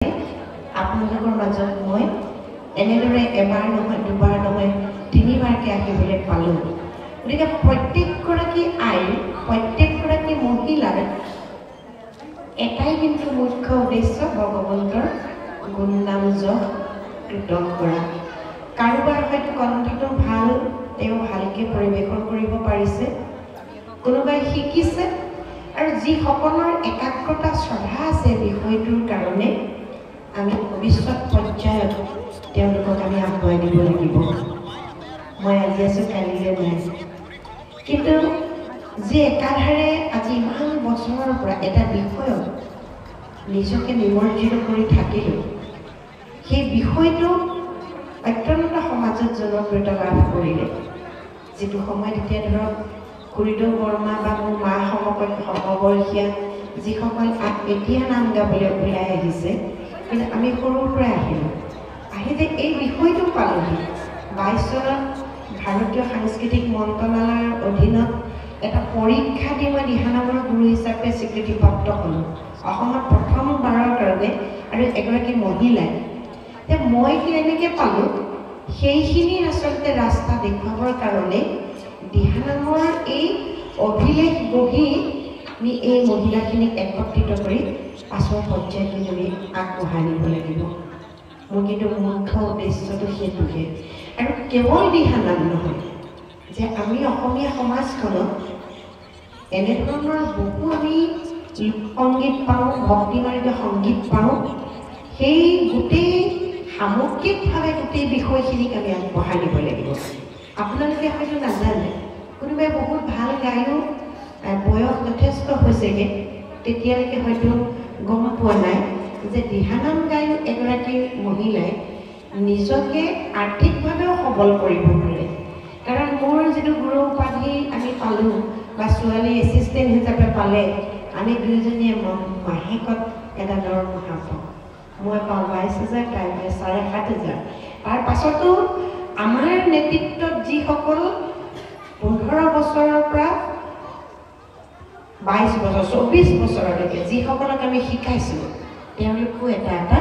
আপোনালোকৰ মাজত মই এনেদৰে এবাৰ নহয় দুবাৰ নহয় তিনিবাৰকৈ আহিবলৈ পালোঁ। গতিকে প্ৰত্যেকগৰাকী আইৰ প্ৰত্যেকগৰাকী মহিলাৰ এটাই কিন্তু মুখ্য উদ্দেশ্য ভগৱন্তৰ গুণনাম যশ কীৰ্তন কৰা। কাৰোবাৰ হয়তো কণ্ঠটো ভাল, তেওঁ ভালকৈ পৰিৱেশন কৰিব পাৰিছে, কোনোবাই শিকিছে, আৰু যিসকলৰ একাগ্ৰতা শ্ৰদ্ধা আছে বিষয়টোৰ কাৰণে আমি ভৱিষ্যত পৰ্যায়ত তেওঁলোকক আমি আগুৱাই দিব লাগিব। মই আজি আছোঁ, কালিলৈ নাই, কিন্তু যি একাধাৰে আজি ইমান বছৰৰ পৰা এটা বিষয়ত নিজকে নিমজ্জিত কৰি থাকিলোঁ, সেই বিষয়টো অত্যন্ত সমাজত জনপ্ৰিয়তা লাভ কৰিলে। যিটো সময়ত এতিয়া ধৰক খুৰীদেউ বৰ্মা বা মোৰ মা সমবয়সীয়া যিসকল এতিয়া নাম গাবলৈ ওলাই আহিছে, কিন্তু আমি সৰুৰ পৰাই আহিলোঁ, আহি যে এই বিষয়টো পালোঁহি। 22 চনত ভাৰতীয় সাংস্কৃতিক মন্ত্ৰণালয়ৰ অধীনত এটা পৰীক্ষা দি মই দিহানামৰ গুৰু হিচাপে স্বীকৃতিপ্ৰাপ্ত হ'লোঁ, অসমত প্ৰথমবাৰৰ কাৰণে, আৰু এগৰাকী মহিলাই। মই কেনেকৈ পালোঁ সেইখিনিৰ আচলতে ৰাস্তা দেখুৱাবৰ কাৰণে দিহানামৰ এই অভিলেখ বহি আমি এই মহিলাখিনিক একত্ৰিত কৰি পাছৰ পৰ্যায়খিনি আমি আগবঢ়াই নিব লাগিব। মোৰ কিন্তু মুখ্য উদ্দেশ্যটো সেইটোহে। আৰু কেৱল দিহানাম নহয়, যে আমি অসমীয়া সমাজখনত এনেধৰণৰ বহু আমি লোকসংগীত পাওঁ, ভক্তিমাৰ্গ সংগীত পাওঁ, সেই গোটেই সামগ্ৰিকভাৱে গোটেই বিষয়খিনিক আমি আগবঢ়াই দিব লাগিব। আপোনালোকে হয়তো নাজানে, কোনোবাই বহুত ভাল গায়ো বয়স যথেষ্ট হৈছেগৈ, তেতিয়ালৈকে হয়তো গম পোৱা নাই যে দিহানাম গায়ো এগৰাকী মহিলাই নিজকে আৰ্থিকভাৱেও সবল কৰিব পাৰে। কাৰণ মোৰ যিটো গুৰু উপাধি আমি পালোঁ বা ছোৱালী এছিষ্টেণ্ট হিচাপে পালে, আমি দুয়োজনীয়ে মাহেকত এটা দৰমহা পাওঁ। মই পাওঁ 22,000, তাই পায় 7,500। তাৰ পাছতো আমাৰ নেতৃত্বত যিসকল 15 বছৰৰ পৰা 22 বছৰ 24 বছৰলৈকে যিসকলক আমি শিকাইছোঁ, তেওঁলোকো এটা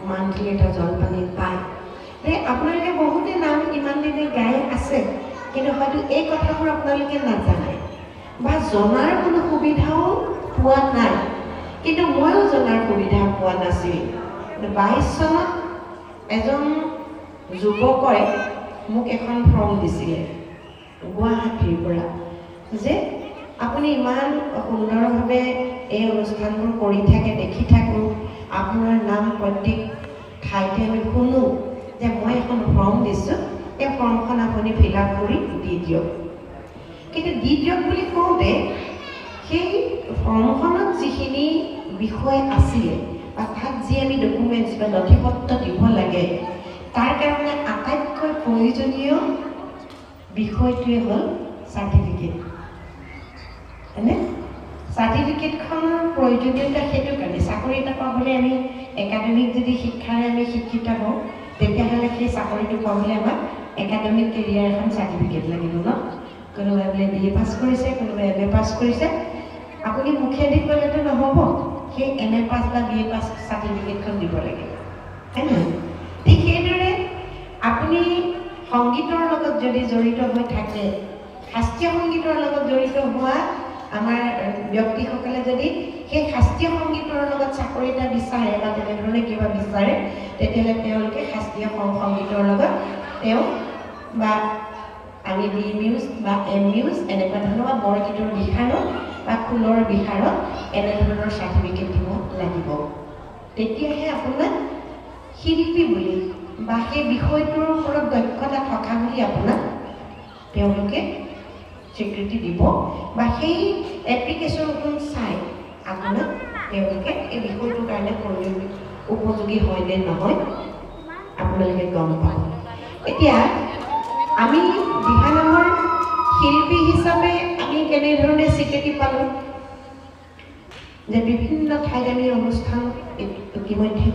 মান্থলি এটা জলপানী পায়। আপোনালোকে বহুতে নাম ইমান দিনে গাই আছে, কিন্তু হয়তো এই কথাবোৰ আপোনালোকে নাজানে বা জনাৰ কোনো সুবিধাও পোৱা নাই। কিন্তু ময়ো জনাৰ সুবিধা পোৱা নাছিল। 22 চনত এজন যুৱকই মোক এখন ফৰ্ম দিছিলে গুৱাহাটীৰ পৰা, যে আপুনি ইমান সুন্দৰভাৱে এই অনুষ্ঠানবোৰ কৰি থাকে, দেখি থাকোঁ, আপোনাৰ নাম প্ৰত্যেক ঠাইতে আমি শুনো, যে মই এখন ফৰ্ম দিছোঁ, এই ফৰ্মখন আপুনি ফিল আপ কৰি দি দিয়ক। কিন্তু দি দিয়ক বুলি কওঁতে সেই ফৰ্মখনত যিখিনি বিষয় আছিলে বা তাত যি আমি ডকুমেণ্টছ বা নথিপত্ৰ দিব লাগে, তাৰ কাৰণে আটাইতকৈ প্ৰয়োজনীয় বিষয়টোৱে হ'ল চাৰ্টিফিকেট। হয়নে? চাৰ্টিফিকেটখনৰ প্ৰয়োজনীয়তা সেইটো কাৰণে, চাকৰি এটা পাবলৈ আমি একাডেমিক যদি শিক্ষাৰে আমি শিক্ষিত হওঁ, তেতিয়াহ'লে সেই চাকৰিটো পাবলৈ আমাক একাডেমিক কেৰিয়াৰ এখন চাৰ্টিফিকেট লাগিব ন? কোনোবাই বোলে BA পাছ কৰিছে, কোনোবাই MA পাছ কৰিছে, আপুনি মুখেদি ক'লেতো নহ'ব, সেই MA পাছ বা BA পাছ চাৰ্টিফিকেটখন দিব লাগিব, হয় নহয়? ঠিক সেইদৰে আপুনি সংগীতৰ লগত যদি জড়িত হৈ থাকে, শাস্ত্ৰীয় সংগীতৰ লগত জড়িত হোৱা আমাৰ ব্যক্তিসকলে যদি সেই শাস্ত্ৰীয় সংগীতৰ লগত চাকৰি এটা বিচাৰে বা তেনেধৰণে কিবা বিচাৰে, তেতিয়াহ'লে তেওঁলোকে শাস্ত্ৰীয় সংগীতৰ লগত তেওঁ বা আমি BMUs বা MUs এনেকুৱা ধৰণৰ বা বৰগীতৰ বিশাৰত বা খোলৰ বিশাৰত এনেধৰণৰ চাৰ্টিফিকেট দিব লাগিব। তেতিয়াহে আপোনাক শিল্পী বুলি বা সেই বিষয়টোৰ ওপৰত দক্ষতা থকা বুলি আপোনাক তেওঁলোকে স্বীকৃতি দিব, বা সেই এপ্লিকেশ্যনখন চাই আপোনাক তেওঁলোকে এই বিষয়টোৰ কাৰণে উপযোগী হয় নে নহয় আপোনালোকে গম পাব। এতিয়া আমি দিহানামৰ শিল্পী হিচাপে আমি কেনেধৰণে স্বীকৃতি পালোঁ, যে বিভিন্ন ঠাইত আমি অনুষ্ঠান ইতিমধ্যে